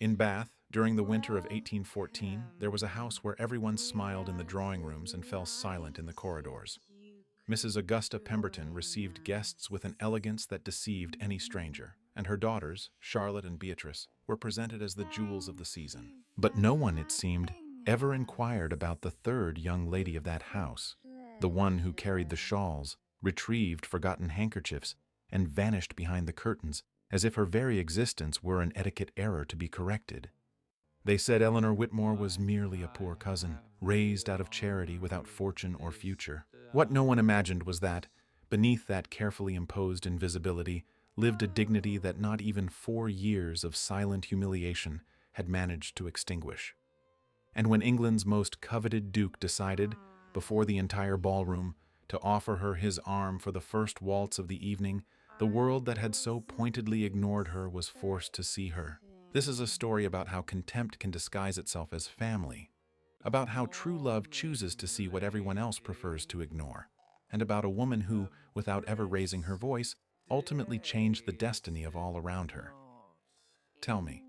In Bath, during the winter of 1814, there was a house where everyone smiled in the drawing rooms and fell silent in the corridors. Mrs. Augusta Pemberton received guests with an elegance that deceived any stranger, and her daughters, Charlotte and Beatrice, were presented as the jewels of the season. But no one, it seemed, ever inquired about the third young lady of that house, the one who carried the shawls, retrieved forgotten handkerchiefs, and vanished behind the curtains, as if her very existence were an etiquette error to be corrected. They said Eleanor Whitmore was merely a poor cousin, raised out of charity without fortune or future. What no one imagined was that, beneath that carefully imposed invisibility, lived a dignity that not even 4 years of silent humiliation had managed to extinguish. And when England's most coveted duke decided, before the entire ballroom, to offer her his arm for the first waltz of the evening, the world that had so pointedly ignored her was forced to see her. This is a story about how contempt can disguise itself as family, about how true love chooses to see what everyone else prefers to ignore, and about a woman who, without ever raising her voice, ultimately changed the destiny of all around her. Tell me,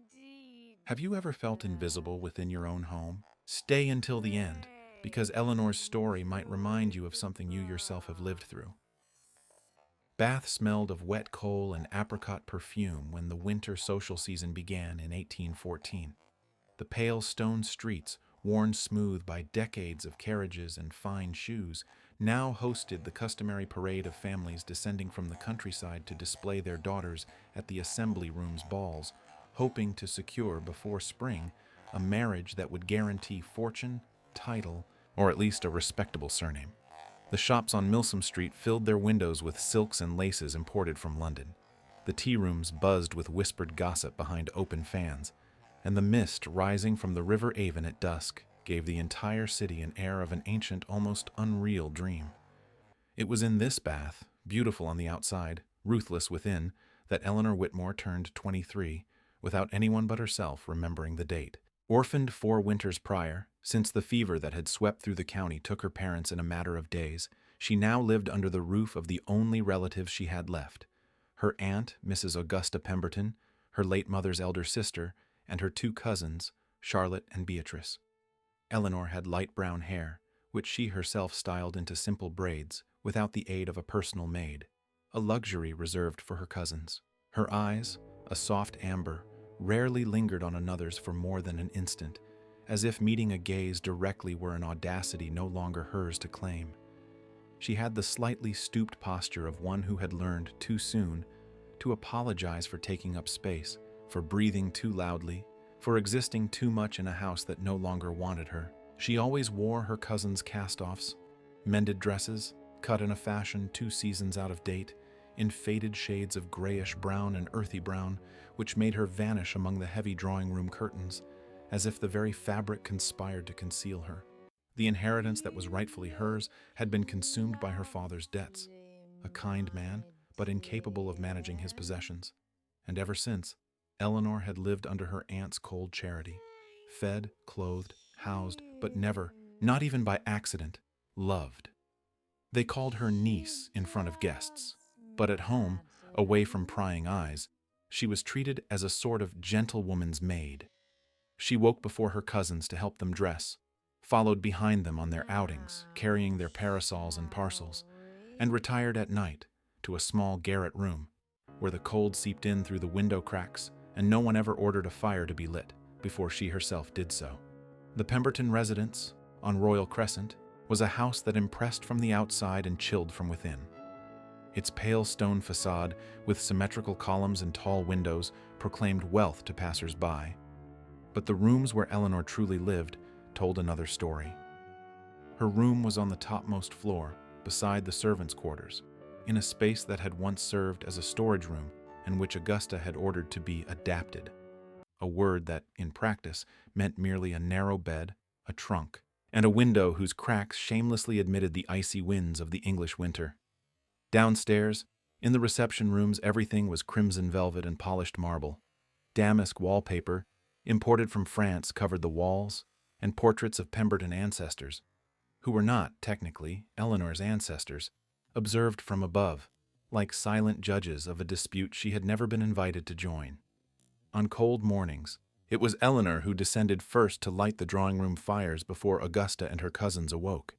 have you ever felt invisible within your own home? Stay until the end, because Eleanor's story might remind you of something you yourself have lived through. Bath smelled of wet coal and apricot perfume when the winter social season began in 1814. The pale stone streets, worn smooth by decades of carriages and fine shoes, now hosted the customary parade of families descending from the countryside to display their daughters at the assembly room's balls, hoping to secure before spring a marriage that would guarantee fortune, title, or at least a respectable surname. The shops on Milsom Street filled their windows with silks and laces imported from London. The tea rooms buzzed with whispered gossip behind open fans, and the mist rising from the River Avon at dusk gave the entire city an air of an ancient, almost unreal dream. It was in this Bath, beautiful on the outside, ruthless within, that Eleanor Whitmore turned 23, without anyone but herself remembering the date. Orphaned 4 winters prior, since the fever that had swept through the county took her parents in a matter of days, she now lived under the roof of the only relatives she had left: her aunt, Mrs. Augusta Pemberton, her late mother's elder sister, and her 2 cousins, Charlotte and Beatrice. Eleanor had light brown hair, which she herself styled into simple braids, without the aid of a personal maid, a luxury reserved for her cousins. Her eyes, a soft amber, rarely lingered on another's for more than an instant, as if meeting a gaze directly were an audacity no longer hers to claim. She had the slightly stooped posture of one who had learned too soon to apologize for taking up space, for breathing too loudly, for existing too much in a house that no longer wanted her. She always wore her cousin's cast-offs, mended dresses, cut in a fashion 2 seasons out of date, in faded shades of grayish brown and earthy brown, which made her vanish among the heavy drawing-room curtains, as if the very fabric conspired to conceal her. The inheritance that was rightfully hers had been consumed by her father's debts, a kind man, but incapable of managing his possessions. And ever since, Eleanor had lived under her aunt's cold charity, fed, clothed, housed, but never, not even by accident, loved. They called her niece in front of guests, but at home, away from prying eyes, she was treated as a sort of gentlewoman's maid. She woke before her cousins to help them dress, followed behind them on their outings, carrying their parasols and parcels, and retired at night to a small garret room, where the cold seeped in through the window cracks, and no one ever ordered a fire to be lit before she herself did so. The Pemberton residence, on Royal Crescent, was a house that impressed from the outside and chilled from within. Its pale stone facade, with symmetrical columns and tall windows, proclaimed wealth to passers-by. But the rooms where Eleanor truly lived told another story. Her room was on the topmost floor, beside the servants' quarters, in a space that had once served as a storage room and which Augusta had ordered to be adapted, a word that, in practice, meant merely a narrow bed, a trunk, and a window whose cracks shamelessly admitted the icy winds of the English winter. Downstairs, in the reception rooms, everything was crimson velvet and polished marble. Damask wallpaper, imported from France, covered the walls, and portraits of Pemberton ancestors, who were not, technically, Eleanor's ancestors, observed from above, like silent judges of a dispute she had never been invited to join. On cold mornings, It was Eleanor who descended first to light the drawing-room fires before Augusta and her cousins awoke.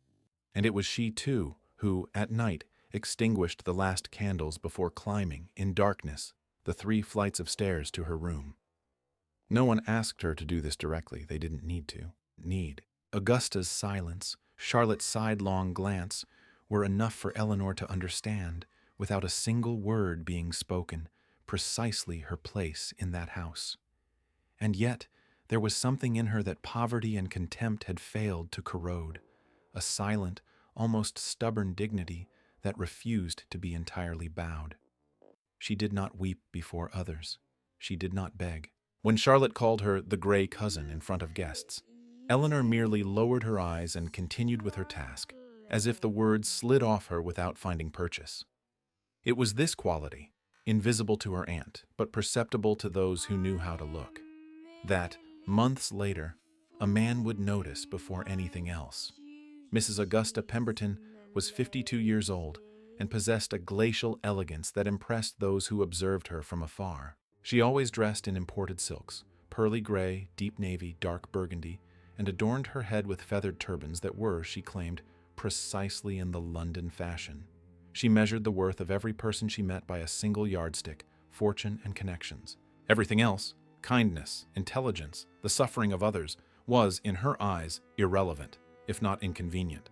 And it was she, too, who, at night, extinguished the last candles before climbing, in darkness, the 3 flights of stairs to her room. No one asked her to do this directly. They didn't need to. Augusta's silence, Charlotte's sidelong glance, were enough for Eleanor to understand, without a single word being spoken, precisely her place in that house. And yet, there was something in her that poverty and contempt had failed to corrode, a silent, almost stubborn dignity that refused to be entirely bowed. She did not weep before others. She did not beg. When Charlotte called her the gray cousin in front of guests, Eleanor merely lowered her eyes and continued with her task, as if the words slid off her without finding purchase. It was this quality, invisible to her aunt, but perceptible to those who knew how to look, that, months later, a man would notice before anything else. Mrs. Augusta Pemberton was 52 years old and possessed a glacial elegance that impressed those who observed her from afar. She always dressed in imported silks, pearly gray, deep navy, dark burgundy, and adorned her head with feathered turbans that were, she claimed, precisely in the London fashion. She measured the worth of every person she met by a single yardstick, fortune and connections. Everything else, kindness, intelligence, the suffering of others, was, in her eyes, irrelevant, if not inconvenient.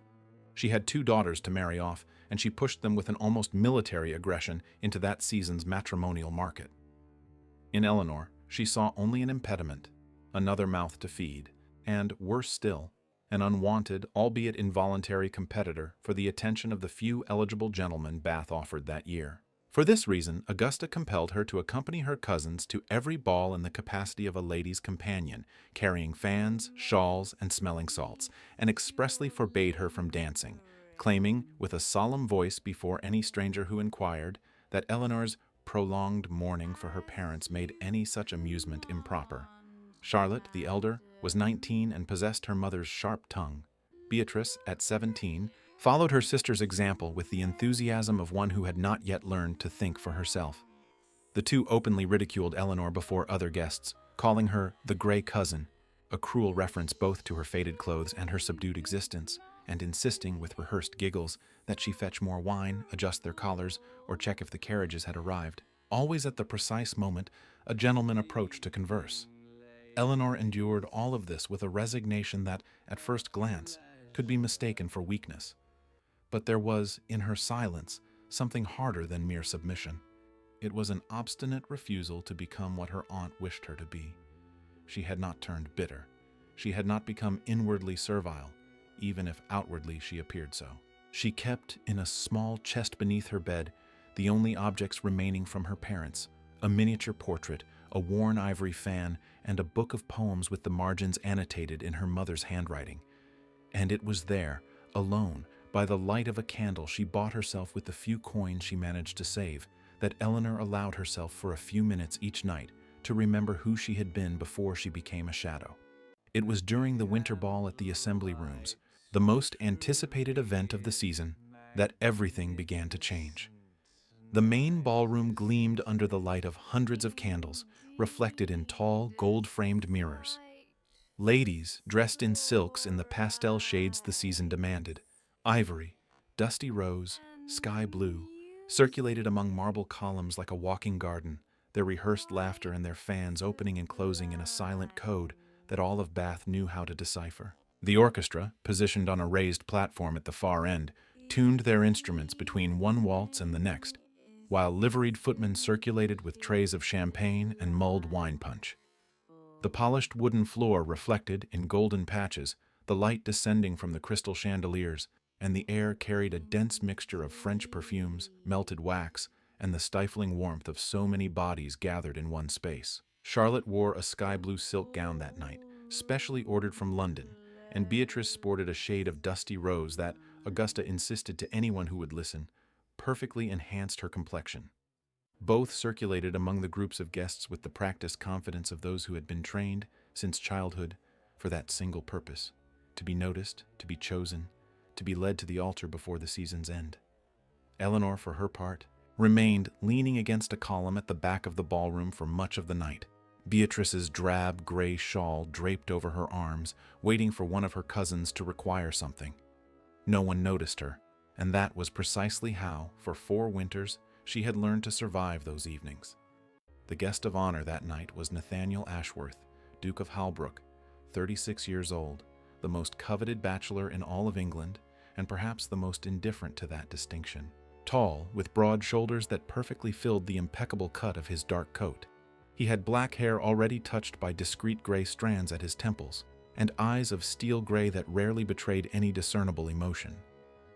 She had 2 daughters to marry off, and she pushed them with an almost military aggression into that season's matrimonial market. In Eleanor, she saw only an impediment, another mouth to feed, and, worse still, an unwanted, albeit involuntary competitor for the attention of the few eligible gentlemen Bath offered that year. For this reason, Augusta compelled her to accompany her cousins to every ball in the capacity of a lady's companion, carrying fans, shawls, and smelling salts, and expressly forbade her from dancing, claiming, with a solemn voice before any stranger who inquired, that Eleanor's prolonged mourning for her parents made any such amusement improper. Charlotte, the elder, was 19 and possessed her mother's sharp tongue. Beatrice, at 17, followed her sister's example with the enthusiasm of one who had not yet learned to think for herself. The 2 openly ridiculed Eleanor before other guests, calling her the gray cousin, a cruel reference both to her faded clothes and her subdued existence, and insisting with rehearsed giggles that she fetch more wine, adjust their collars, or check if the carriages had arrived. Always at the precise moment, a gentleman approached to converse. Eleanor endured all of this with a resignation that, at first glance, could be mistaken for weakness. But there was, in her silence, something harder than mere submission. It was an obstinate refusal to become what her aunt wished her to be. She had not turned bitter. She had not become inwardly servile, even if outwardly she appeared so. She kept, in a small chest beneath her bed, the only objects remaining from her parents, a miniature portrait, a worn ivory fan, and a book of poems with the margins annotated in her mother's handwriting. And it was there, alone, by the light of a candle she bought herself with the few coins she managed to save, that Eleanor allowed herself for a few minutes each night to remember who she had been before she became a shadow. It was during the winter ball at the Assembly Rooms, the most anticipated event of the season, that everything began to change. The main ballroom gleamed under the light of hundreds of candles, reflected in tall, gold-framed mirrors. Ladies, dressed in silks in the pastel shades the season demanded, ivory, dusty rose, sky blue, circulated among marble columns like a walking garden, their rehearsed laughter and their fans opening and closing in a silent code that all of Bath knew how to decipher. The orchestra, positioned on a raised platform at the far end, tuned their instruments between one waltz and the next, while liveried footmen circulated with trays of champagne and mulled wine punch. The polished wooden floor reflected, in golden patches, the light descending from the crystal chandeliers, and the air carried a dense mixture of French perfumes, melted wax, and the stifling warmth of so many bodies gathered in one space. Charlotte wore a sky-blue silk gown that night, specially ordered from London, and Beatrice sported a shade of dusty rose that, Augusta insisted to anyone who would listen, perfectly enhanced her complexion. Both circulated among the groups of guests with the practiced confidence of those who had been trained, since childhood, for that single purpose, to be noticed, to be chosen, to be led to the altar before the season's end. Eleanor, for her part, remained leaning against a column at the back of the ballroom for much of the night. Beatrice's drab gray shawl draped over her arms, waiting for one of her cousins to require something. No one noticed her, and that was precisely how, for 4 winters, she had learned to survive those evenings. The guest of honor that night was Nathaniel Ashworth, Duke of Halbrook, 36 years old, the most coveted bachelor in all of England, and perhaps the most indifferent to that distinction. Tall, with broad shoulders that perfectly filled the impeccable cut of his dark coat. He had black hair already touched by discreet gray strands at his temples, and eyes of steel gray that rarely betrayed any discernible emotion.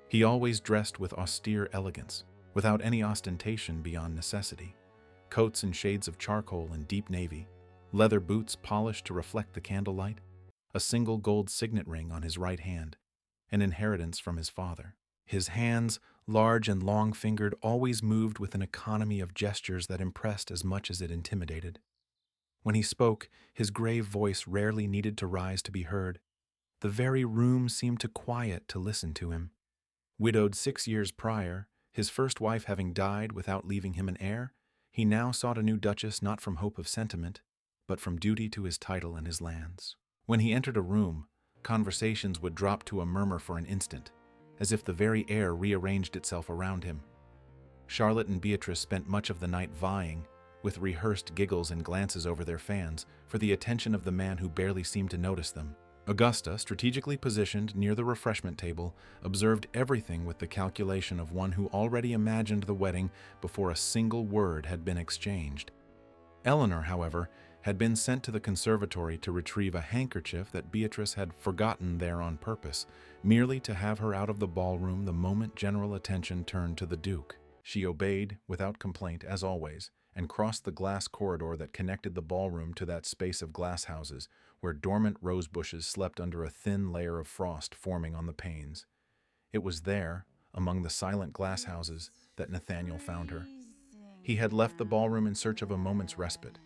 He always dressed with austere elegance, without any ostentation beyond necessity. Coats in shades of charcoal and deep navy, leather boots polished to reflect the candlelight, a single gold signet ring on his right hand, an inheritance from his father. His hands, large and long-fingered, always moved with an economy of gestures that impressed as much as it intimidated. When he spoke, his grave voice rarely needed to rise to be heard. The very room seemed to quiet to listen to him. Widowed 6 years prior, his first wife having died without leaving him an heir, he now sought a new duchess not from hope of sentiment, but from duty to his title and his lands. When he entered a room, conversations would drop to a murmur for an instant, as if the very air rearranged itself around him. Charlotte and Beatrice spent much of the night vying, with rehearsed giggles and glances over their fans, for the attention of the man who barely seemed to notice them. Augusta, strategically positioned near the refreshment table, observed everything with the calculation of one who already imagined the wedding before a single word had been exchanged. Eleanor, however, had been sent to the conservatory to retrieve a handkerchief that Beatrice had forgotten there on purpose, merely to have her out of the ballroom the moment general attention turned to the Duke. She obeyed, without complaint, as always, and crossed the glass corridor that connected the ballroom to that space of glass houses, where dormant rose bushes slept under a thin layer of frost forming on the panes. It was there, among the silent glass houses, that Nathaniel found her. He had left the ballroom in search of a moment's respite.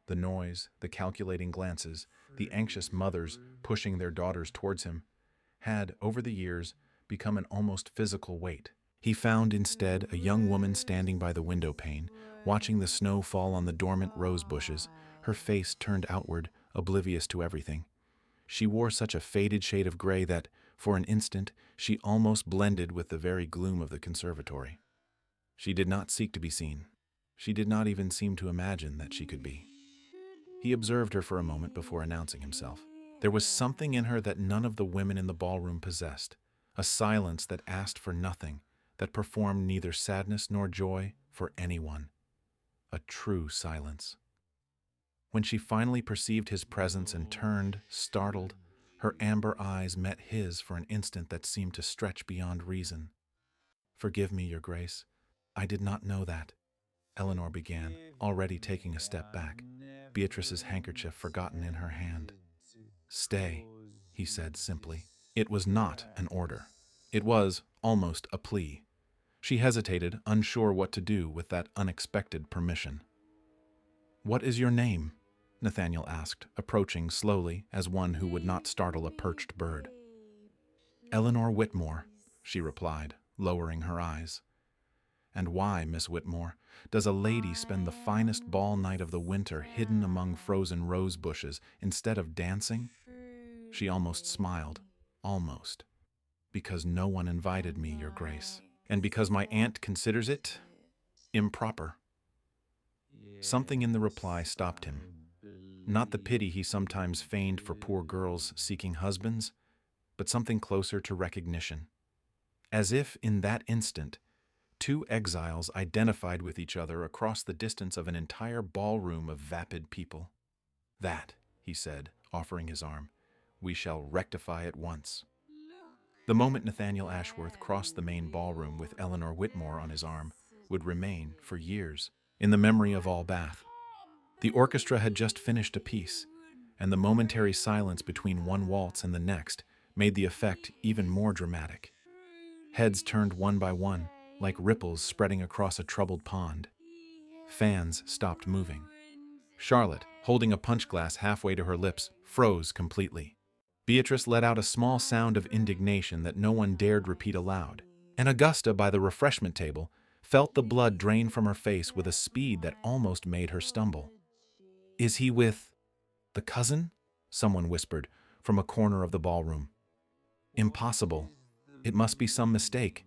The noise, the calculating glances, the anxious mothers pushing their daughters towards him, had, over the years, become an almost physical weight. He found instead a young woman standing by the window pane, watching the snow fall on the dormant rose bushes, her face turned outward, oblivious to everything. She wore such a faded shade of gray that, for an instant, she almost blended with the very gloom of the conservatory. She did not seek to be seen. She did not even seem to imagine that she could be. He observed her for a moment before announcing himself. There was something in her that none of the women in the ballroom possessed, a silence that asked for nothing, that performed neither sadness nor joy for anyone. A true silence. When she finally perceived his presence and turned, startled, her amber eyes met his for an instant that seemed to stretch beyond reason. "Forgive me, Your Grace. I did not know that," Eleanor began, already taking a step back, Beatrice's handkerchief forgotten in her hand. "Stay," he said simply. It was not an order. It was almost a plea. She hesitated, unsure what to do with that unexpected permission. "What is your name?" Nathaniel asked, approaching slowly as one who would not startle a perched bird. "Eleanor Whitmore," she replied, lowering her eyes. "And why, Miss Whitmore, does a lady spend the finest ball night of the winter hidden among frozen rose bushes instead of dancing?" She almost smiled. Almost. "Because no one invited me, Your Grace, and because my aunt considers it improper." Something in the reply stopped him. Not the pity he sometimes feigned for poor girls seeking husbands, but something closer to recognition. As if, in that instant, two exiles identified with each other across the distance of an entire ballroom of vapid people. "That," he said, offering his arm, "we shall rectify at once." The moment Nathaniel Ashworth crossed the main ballroom with Eleanor Whitmore on his arm would remain, for years, in the memory of all Bath. The orchestra had just finished a piece, and the momentary silence between one waltz and the next made the effect even more dramatic. Heads turned one by one, like ripples spreading across a troubled pond. Fans stopped moving. Charlotte, holding a punch glass halfway to her lips, froze completely. Beatrice let out a small sound of indignation that no one dared repeat aloud, and Augusta, by the refreshment table, felt the blood drain from her face with a speed that almost made her stumble. Is he with the cousin? Someone whispered from a corner of the ballroom. Impossible. It must be some mistake.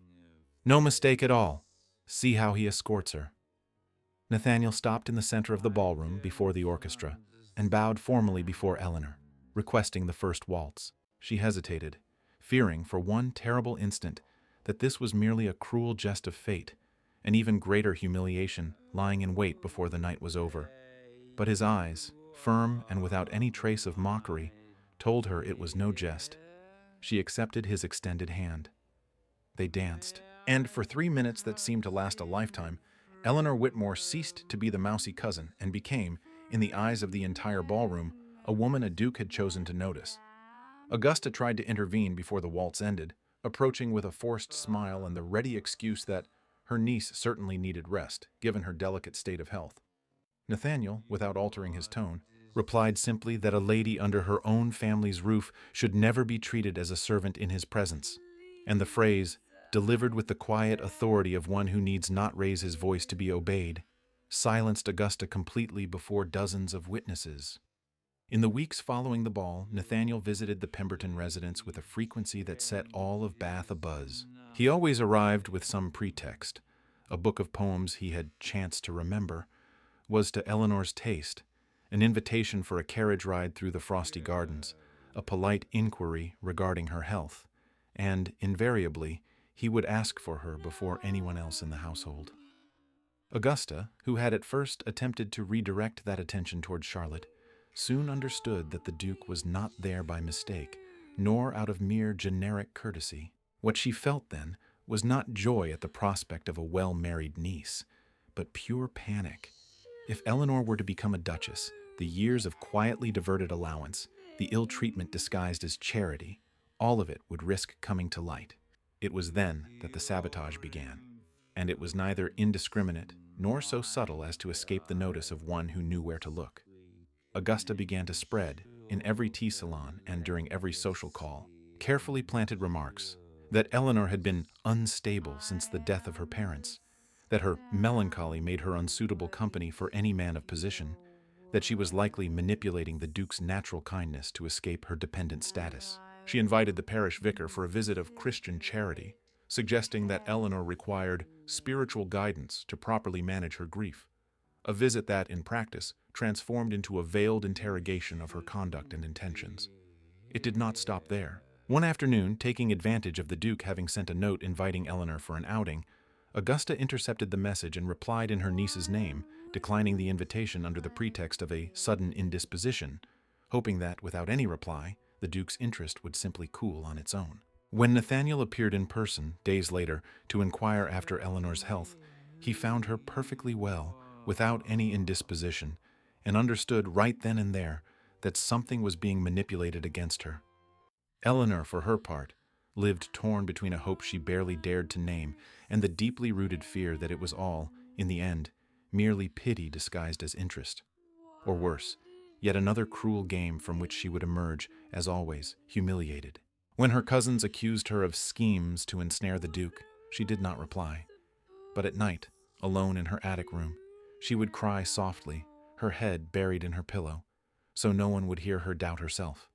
No mistake at all. See how he escorts her. Nathaniel stopped in the center of the ballroom before the orchestra and bowed formally before Eleanor, requesting the first waltz. She hesitated, fearing for one terrible instant that this was merely a cruel jest of fate, an even greater humiliation lying in wait before the night was over. But his eyes, firm and without any trace of mockery, told her it was no jest. She accepted his extended hand. They danced, and for 3 minutes that seemed to last a lifetime, Eleanor Whitmore ceased to be the mousy cousin and became, in the eyes of the entire ballroom, a woman a duke had chosen to notice. Augusta tried to intervene before the waltz ended, approaching with a forced smile and the ready excuse that her niece certainly needed rest, given her delicate state of health. Nathaniel, without altering his tone, replied simply that a lady under her own family's roof should never be treated as a servant in his presence, and the phrase, delivered with the quiet authority of one who needs not raise his voice to be obeyed, silenced Augusta completely before dozens of witnesses. In the weeks following the ball, Nathaniel visited the Pemberton residence with a frequency that set all of Bath abuzz. He always arrived with some pretext. A book of poems he had chanced to remember was to Eleanor's taste, an invitation for a carriage ride through the frosty gardens, a polite inquiry regarding her health, and, invariably, he would ask for her before anyone else in the household. Augusta, who had at first attempted to redirect that attention toward Charlotte, soon understood that the Duke was not there by mistake, nor out of mere generic courtesy. What she felt then was not joy at the prospect of a well-married niece, but pure panic. If Eleanor were to become a duchess, the years of quietly diverted allowance, the ill treatment disguised as charity, all of it would risk coming to light. It was then that the sabotage began, and it was neither indiscriminate nor so subtle as to escape the notice of one who knew where to look. Augusta began to spread, in every tea salon and during every social call, carefully planted remarks that Eleanor had been unstable since the death of her parents, that her melancholy made her unsuitable company for any man of position, that she was likely manipulating the Duke's natural kindness to escape her dependent status. She invited the parish vicar for a visit of Christian charity, suggesting that Eleanor required spiritual guidance to properly manage her grief, a visit that, in practice, transformed into a veiled interrogation of her conduct and intentions. It did not stop there. One afternoon, taking advantage of the Duke having sent a note inviting Eleanor for an outing, Augusta intercepted the message and replied in her niece's name, declining the invitation under the pretext of a sudden indisposition, hoping that, without any reply, the Duke's interest would simply cool on its own. When Nathaniel appeared in person, days later, to inquire after Eleanor's health, he found her perfectly well, without any indisposition, and understood right then and there that something was being manipulated against her. Eleanor, for her part, lived torn between a hope she barely dared to name and the deeply rooted fear that it was all, in the end, merely pity disguised as interest. Or worse, yet another cruel game from which she would emerge, as always, humiliated. When her cousins accused her of schemes to ensnare the Duke, she did not reply. But at night, alone in her attic room, she would cry softly, her head buried in her pillow, so no one would hear her doubt herself.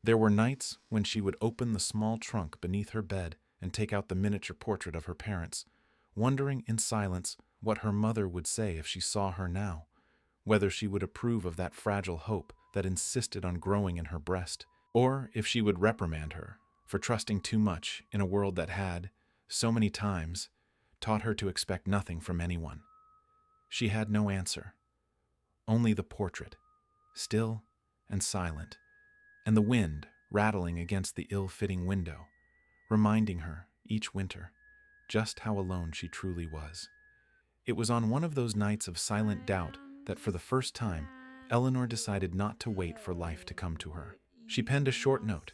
There were nights when she would open the small trunk beneath her bed and take out the miniature portrait of her parents, wondering in silence what her mother would say if she saw her now, whether she would approve of that fragile hope that insisted on growing in her breast, or if she would reprimand her for trusting too much in a world that had, so many times, taught her to expect nothing from anyone. She had no answer, only the portrait, still and silent, and the wind rattling against the ill-fitting window, reminding her, each winter, just how alone she truly was. It was on one of those nights of silent doubt that for the first time, Eleanor decided not to wait for life to come to her. She penned a short note,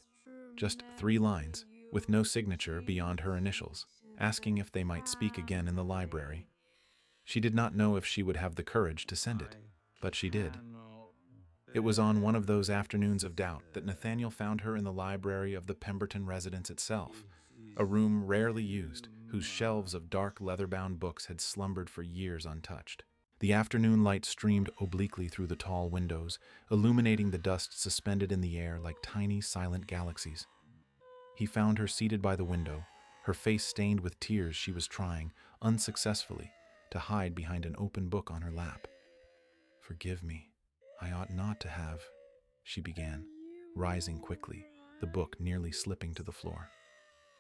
just 3 lines, with no signature beyond her initials, asking if they might speak again in the library. She did not know if she would have the courage to send it, but she did. It was on one of those afternoons of doubt that Nathaniel found her in the library of the Pemberton residence itself, a room rarely used, whose shelves of dark leather-bound books had slumbered for years untouched. The afternoon light streamed obliquely through the tall windows, illuminating the dust suspended in the air like tiny, silent galaxies. He found her seated by the window, her face stained with tears. She was trying, unsuccessfully, to hide behind an open book on her lap. "Forgive me. I ought not to have," she began, rising quickly, the book nearly slipping to the floor.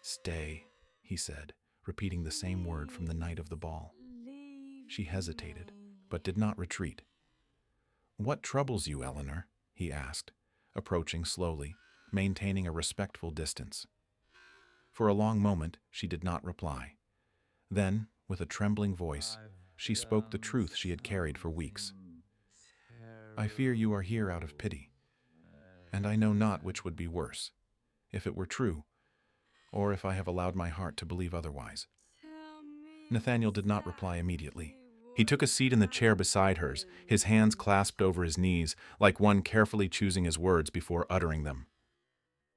"Stay," he said, repeating the same word from the night of the ball. She hesitated, but did not retreat. "What troubles you, Eleanor?" he asked, approaching slowly, maintaining a respectful distance. For a long moment, she did not reply. Then, with a trembling voice, she spoke the truth she had carried for weeks. "I fear you are here out of pity, and I know not which would be worse, if it were true, or if I have allowed my heart to believe otherwise." Nathaniel did not reply immediately. He took a seat in the chair beside hers, his hands clasped over his knees, like one carefully choosing his words before uttering them.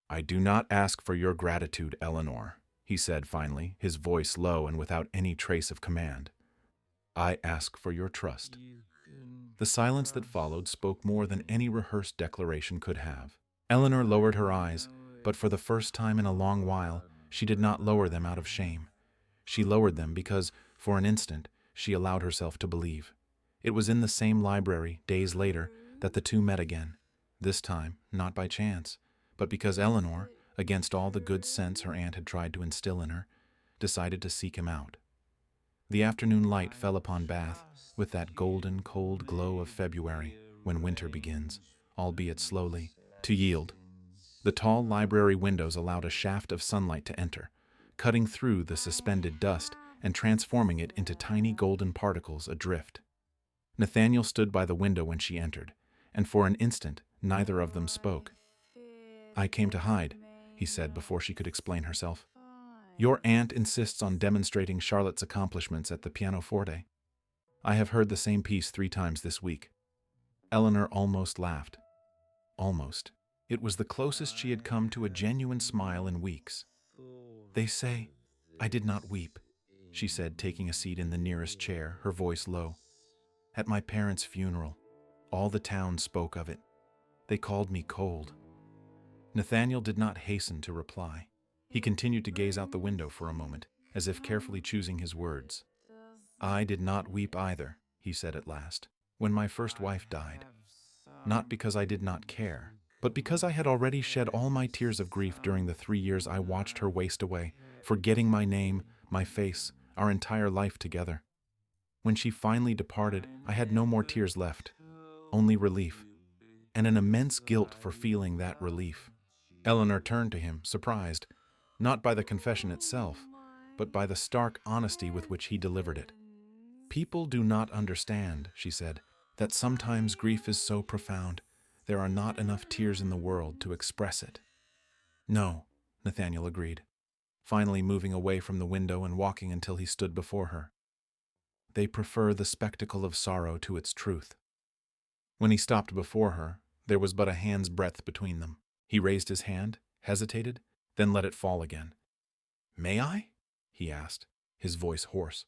"I do not ask for your gratitude, Eleanor," he said finally, his voice low and without any trace of command. "I ask for your trust." The silence that followed spoke more than any rehearsed declaration could have. Eleanor lowered her eyes, but for the first time in a long while, she did not lower them out of shame. She lowered them because, for an instant, she allowed herself to believe. It was in the same library, days later, that the two met again, this time not by chance, but because Eleanor, against all the good sense her aunt had tried to instill in her, decided to seek him out. The afternoon light fell upon Bath with that golden, cold glow of February, when winter begins, albeit slowly, to yield. The tall library windows allowed a shaft of sunlight to enter, cutting through the suspended dust and transforming it into tiny golden particles adrift. Nathaniel stood by the window when she entered, and for an instant neither of them spoke. "I came to hide," he said before she could explain herself. "Your aunt insists on demonstrating Charlotte's accomplishments at the pianoforte. I have heard the same piece 3 times this week." Eleanor almost laughed. Almost. It was the closest she had come to a genuine smile in weeks. "They say I did not weep," she said, taking a seat in the nearest chair, her voice low. "At my parents' funeral, all the town spoke of it. They called me cold." Nathaniel did not hasten to reply. He continued to gaze out the window for a moment, as if carefully choosing his words. "I did not weep either," he said at last, "when my first wife died. Not because I did not care, but because I had already shed all my tears of grief during the 3 years I watched her waste away, forgetting my name, my face, our entire life together. When she finally departed, I had no more tears left, only relief, and an immense guilt for feeling that relief." Eleanor turned to him, surprised, not by the confession itself, but by the stark honesty with which he delivered it. "People do not understand," she said, "that sometimes grief is so profound, there are not enough tears in the world to express it." "No," Nathaniel agreed, finally moving away from the window and walking until he stood before her. "They prefer the spectacle of sorrow to its truth." When he stopped before her, there was but a hand's breadth between them. He raised his hand, hesitated, then let it fall again. "May I?" he asked, his voice hoarse.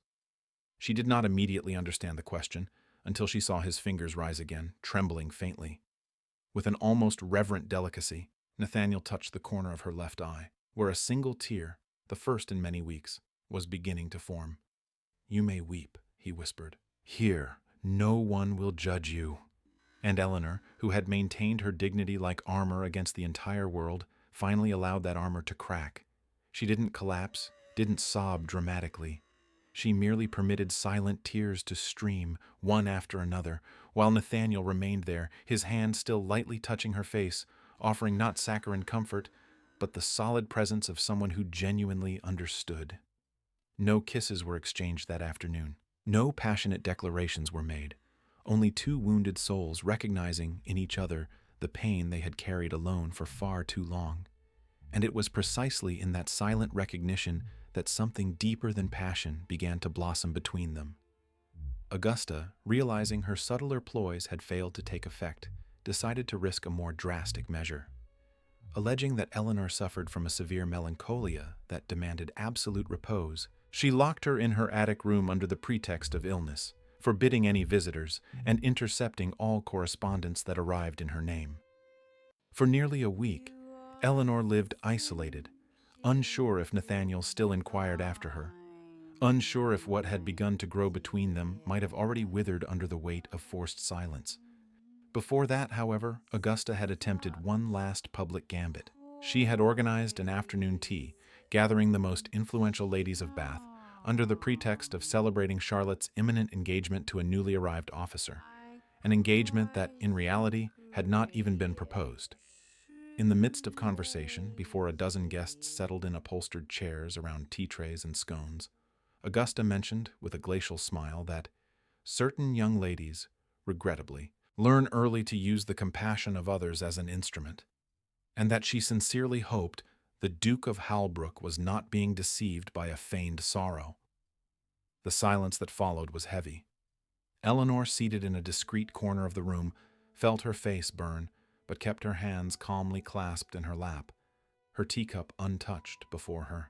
She did not immediately understand the question, until she saw his fingers rise again, trembling faintly. With an almost reverent delicacy, Nathaniel touched the corner of her left eye, where a single tear, the first in many weeks, was beginning to form. "You may weep," he whispered. "Here, no one will judge you." And Eleanor, who had maintained her dignity like armor against the entire world, finally allowed that armor to crack. She didn't collapse, didn't sob dramatically. She merely permitted silent tears to stream, one after another, while Nathaniel remained there, his hand still lightly touching her face, offering not saccharine comfort, but the solid presence of someone who genuinely understood. No kisses were exchanged that afternoon. No passionate declarations were made. Only 2 wounded souls recognizing in each other the pain they had carried alone for far too long. And it was precisely in that silent recognition that something deeper than passion began to blossom between them. Augusta, realizing her subtler ploys had failed to take effect, decided to risk a more drastic measure. Alleging that Eleanor suffered from a severe melancholia that demanded absolute repose, she locked her in her attic room under the pretext of illness, forbidding any visitors and intercepting all correspondence that arrived in her name. For nearly a week, Eleanor lived isolated, unsure if Nathaniel still inquired after her, unsure if what had begun to grow between them might have already withered under the weight of forced silence. Before that, however, Augusta had attempted one last public gambit. She had organized an afternoon tea, gathering the most influential ladies of Bath, under the pretext of celebrating Charlotte's imminent engagement to a newly arrived officer, an engagement that, in reality, had not even been proposed. In the midst of conversation, before a dozen guests settled in upholstered chairs around tea trays and scones, Augusta mentioned, with a glacial smile, that certain young ladies, regrettably, learn early to use the compassion of others as an instrument, and that she sincerely hoped the Duke of Halbrook was not being deceived by a feigned sorrow. The silence that followed was heavy. Eleanor, seated in a discreet corner of the room, felt her face burn, but kept her hands calmly clasped in her lap, her teacup untouched before her.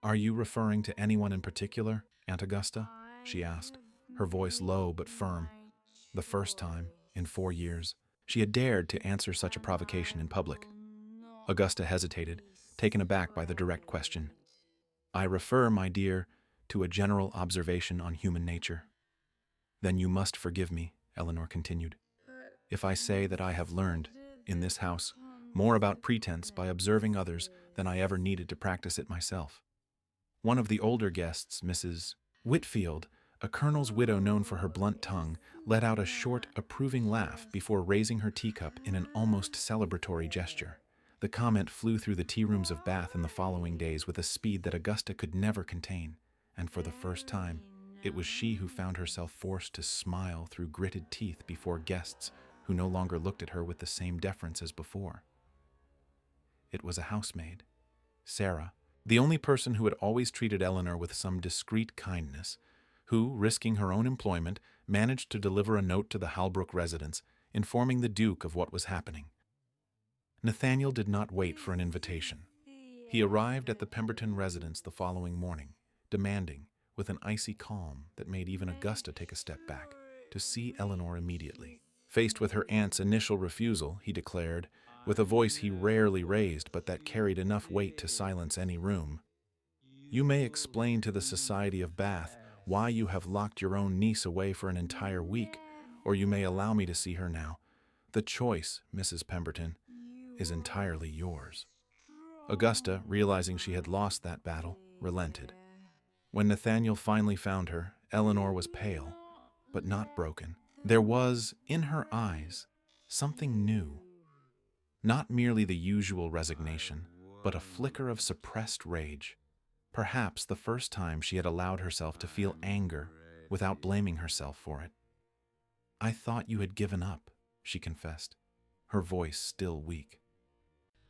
"Are you referring to anyone in particular, Aunt Augusta?" she asked, her voice low but firm. The first time, in 4 years, she had dared to answer such a provocation in public. Augusta hesitated, taken aback by the direct question. "I refer, my dear, to a general observation on human nature." "Then you must forgive me," Eleanor continued, "if I say that I have learned, in this house, more about pretense by observing others than I ever needed to practice it myself." One of the older guests, Mrs. Whitfield, a colonel's widow known for her blunt tongue, let out a short, approving laugh before raising her teacup in an almost celebratory gesture. The comment flew through the tea rooms of Bath in the following days with a speed that Augusta could never contain, and for the first time, it was she who found herself forced to smile through gritted teeth before guests who no longer looked at her with the same deference as before. It was a housemaid, Sarah, the only person who had always treated Eleanor with some discreet kindness, who, risking her own employment, managed to deliver a note to the Halbrook residence, informing the Duke of what was happening. Nathaniel did not wait for an invitation. He arrived at the Pemberton residence the following morning, demanding, with an icy calm that made even Augusta take a step back, to see Eleanor immediately. Faced with her aunt's initial refusal, he declared, with a voice he rarely raised but that carried enough weight to silence any room, "You may explain to the Society of Bath why you have locked your own niece away for an entire week, or you may allow me to see her now. The choice, Mrs. Pemberton, is entirely yours." Augusta, realizing she had lost that battle, relented. When Nathaniel finally found her, Eleanor was pale, but not broken. There was, in her eyes, something new. Not merely the usual resignation, but a flicker of suppressed rage. Perhaps the first time she had allowed herself to feel anger without blaming herself for it. "I thought you had given up," she confessed, her voice still weak.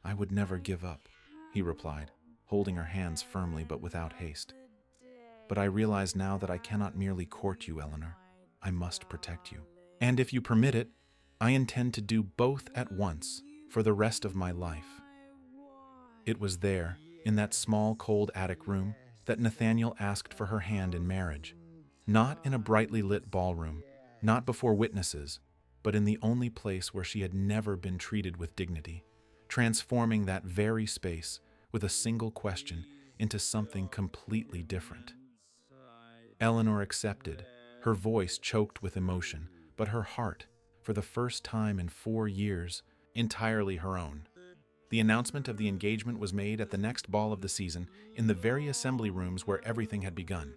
"I would never give up," he replied, holding her hands firmly but without haste. "But I realize now that I cannot merely court you, Eleanor. I must protect you. And if you permit it, I intend to do both at once for the rest of my life." It was there, in that small, cold attic room, that Nathaniel asked for her hand in marriage. Not in a brightly lit ballroom, not before witnesses, but in the only place where she had never been treated with dignity, transforming that very space, with a single question, into something completely different. Eleanor accepted, her voice choked with emotion, but her heart, for the first time in 4 years, entirely her own. The announcement of the engagement was made at the next ball of the season, in the very assembly rooms where everything had begun.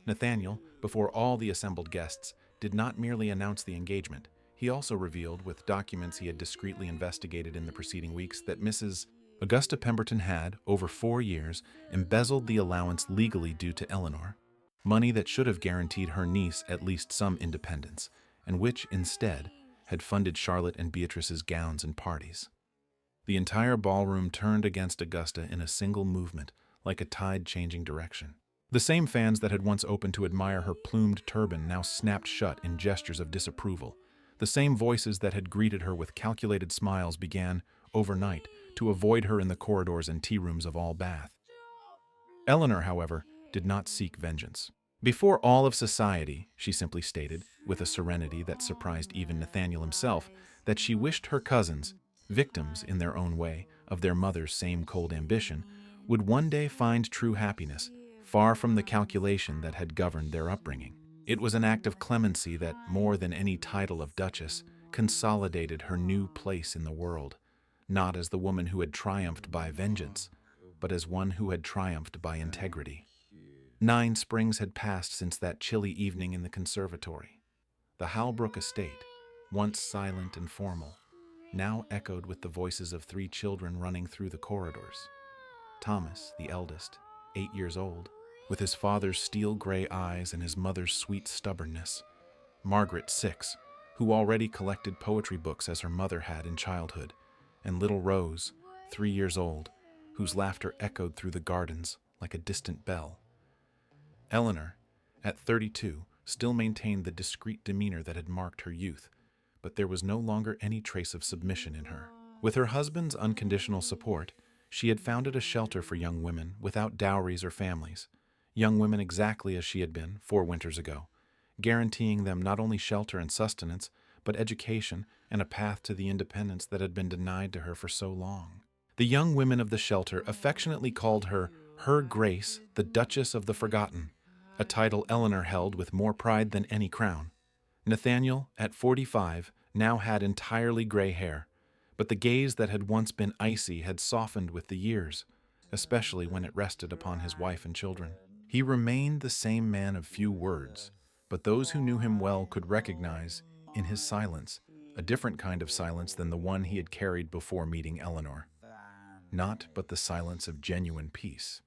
Nathaniel, before all the assembled guests, did not merely announce the engagement. He also revealed, with documents he had discreetly investigated in the preceding weeks, that Mrs. Augusta Pemberton had, over 4 years, embezzled the allowance legally due to Eleanor, money that should have guaranteed her niece at least some independence, and which, instead, had funded Charlotte and Beatrice's gowns and parties. The entire ballroom turned against Augusta in a single movement, like a tide changing direction. The same fans that had once opened to admire her plumed turban now snapped shut in gestures of disapproval. The same voices that had greeted her with calculated smiles began, overnight, to avoid her in the corridors and tea rooms of all Bath. Eleanor, however, did not seek vengeance. Before all of society, she simply stated, with a serenity that surprised even Nathaniel himself, that she wished her cousins, victims in their own way of their mother's same cold ambition, would one day find true happiness, far from the calculation that had governed their upbringing. It was an act of clemency that, more than any title of duchess, consolidated her new place in the world, not as the woman who had triumphed by vengeance, but as one who had triumphed by integrity. 9 springs had passed since that chilly evening in the conservatory. The Howlbrook estate, once silent and formal, now echoed with the voices of 3 children running through the corridors. Thomas, the eldest, 8 years old, with his father's steel-gray eyes and his mother's sweet stubbornness. Margaret, 6, who already collected poetry books as her mother had in childhood, and little Rose, 3 years old, whose laughter echoed through the gardens like a distant bell. Eleanor, at 32, still maintained the discreet demeanor that had marked her youth, but there was no longer any trace of submission in her. With her husband's unconditional support, she had founded a shelter for young women without dowries or families, young women exactly as she had been 4 winters ago, guaranteeing them not only shelter and sustenance, but education and a path to the independence that had been denied to her for so long. The young women of the shelter affectionately called her Her Grace, the Duchess of the Forgotten, a title Eleanor held with more pride than any crown. Nathaniel, at 45, now had entirely gray hair, but the gaze that had once been icy had softened with the years, especially when it rested upon his wife and children. He remained the same man of few words, but those who knew him well could recognize, in his silence, a different kind of silence than the one he had carried before meeting Eleanor. Not but the silence of genuine peace.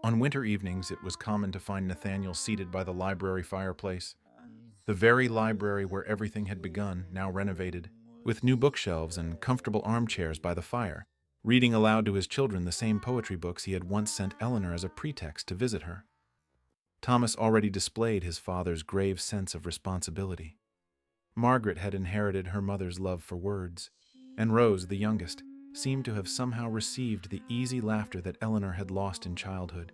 On winter evenings, it was common to find Nathaniel seated by the library fireplace, the very library where everything had begun, now renovated, with new bookshelves and comfortable armchairs by the fire, reading aloud to his children the same poetry books he had once sent Eleanor as a pretext to visit her. Thomas already displayed his father's grave sense of responsibility. Margaret had inherited her mother's love for words, and Rose, the youngest, seemed to have somehow received the easy laughter that Eleanor had lost in childhood,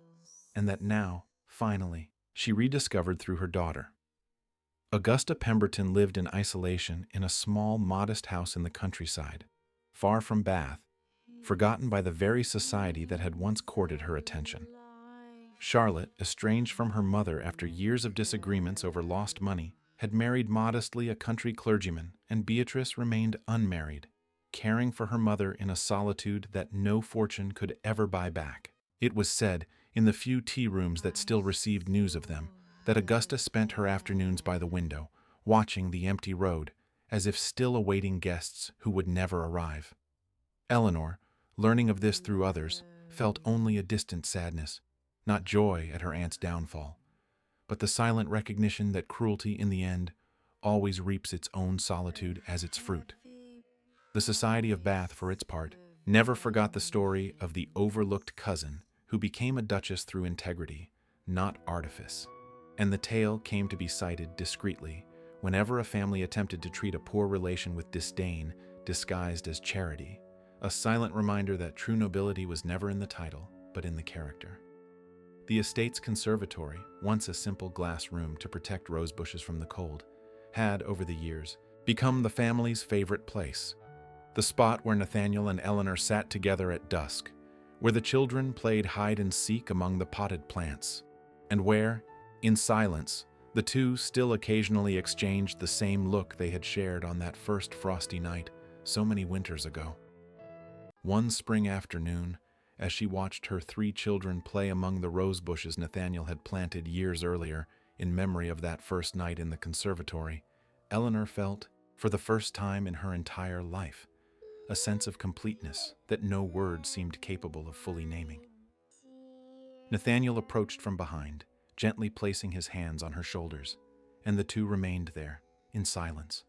and that now, finally, she rediscovered through her daughter. Augusta Pemberton lived in isolation in a small, modest house in the countryside, far from Bath, forgotten by the very society that had once courted her attention. Charlotte, estranged from her mother after years of disagreements over lost money, had married modestly a country clergyman, and Beatrice remained unmarried, caring for her mother in a solitude that no fortune could ever buy back. It was said, in the few tea rooms that still received news of them, that Augusta spent her afternoons by the window, watching the empty road, as if still awaiting guests who would never arrive. Eleanor, learning of this through others, felt only a distant sadness, not joy at her aunt's downfall, but the silent recognition that cruelty in the end always reaps its own solitude as its fruit. The Society of Bath, for its part, never forgot the story of the overlooked cousin who became a duchess through integrity, not artifice, and the tale came to be cited discreetly whenever a family attempted to treat a poor relation with disdain disguised as charity, a silent reminder that true nobility was never in the title, but in the character. The estate's conservatory, once a simple glass room to protect rose bushes from the cold, had, over the years, become the family's favorite place, the spot where Nathaniel and Eleanor sat together at dusk, where the children played hide-and-seek among the potted plants, and where, in silence, the two still occasionally exchanged the same look they had shared on that first frosty night so many winters ago. One spring afternoon, as she watched her 3 children play among the rose bushes Nathaniel had planted years earlier in memory of that first night in the conservatory, Eleanor felt, for the first time in her entire life, a sense of completeness that no word seemed capable of fully naming. Nathaniel approached from behind, gently placing his hands on her shoulders, and the two remained there, in silence,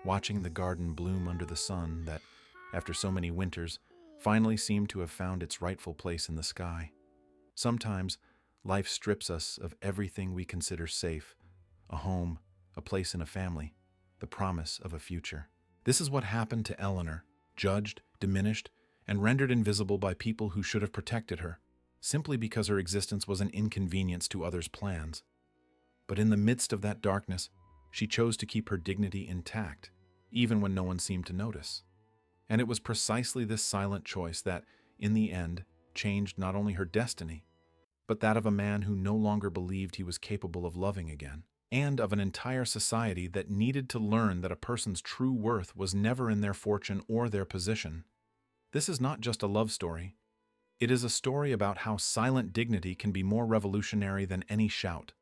watching the garden bloom under the sun that, after so many winters, finally seemed to have found its rightful place in the sky. Sometimes, life strips us of everything we consider safe, a home, a place in a family, the promise of a future. This is what happened to Eleanor, judged, diminished, and rendered invisible by people who should have protected her, simply because her existence was an inconvenience to others' plans. But in the midst of that darkness, she chose to keep her dignity intact, even when no one seemed to notice. And it was precisely this silent choice that, in the end, changed not only her destiny, but that of a man who no longer believed he was capable of loving again, and of an entire society that needed to learn that a person's true worth was never in their fortune or their position. This is not just a love story. It is a story about how silent dignity can be more revolutionary than any shout,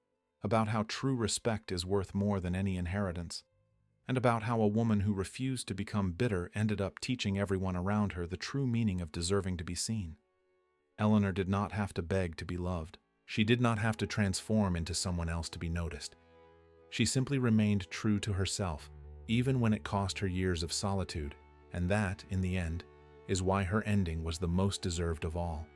about how true respect is worth more than any inheritance, and about how a woman who refused to become bitter ended up teaching everyone around her the true meaning of deserving to be seen. Eleanor did not have to beg to be loved. She did not have to transform into someone else to be noticed. She simply remained true to herself, even when it cost her years of solitude, and that, in the end, is why her ending was the most deserved of all.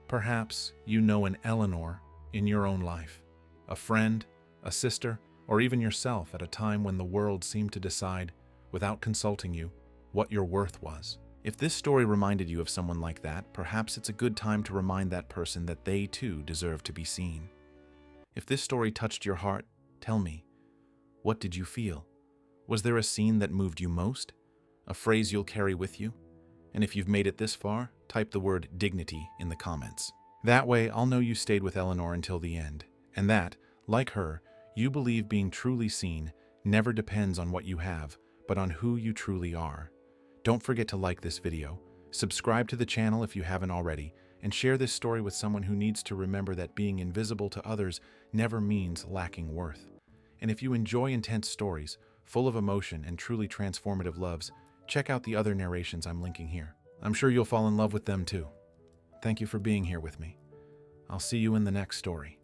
Perhaps you know an Eleanor in your own life, a friend, a sister, or even yourself at a time when the world seemed to decide, without consulting you, what your worth was. If this story reminded you of someone like that, perhaps it's a good time to remind that person that they too deserve to be seen. If this story touched your heart, tell me, what did you feel? Was there a scene that moved you most? A phrase you'll carry with you? And if you've made it this far, type the word dignity in the comments. That way, I'll know you stayed with Eleanor until the end, and that, like her, you believe being truly seen never depends on what you have, but on who you truly are. Don't forget to like this video, subscribe to the channel if you haven't already, and share this story with someone who needs to remember that being invisible to others never means lacking worth. And if you enjoy intense stories, full of emotion and truly transformative loves, check out the other narrations I'm linking here. I'm sure you'll fall in love with them too. Thank you for being here with me. I'll see you in the next story.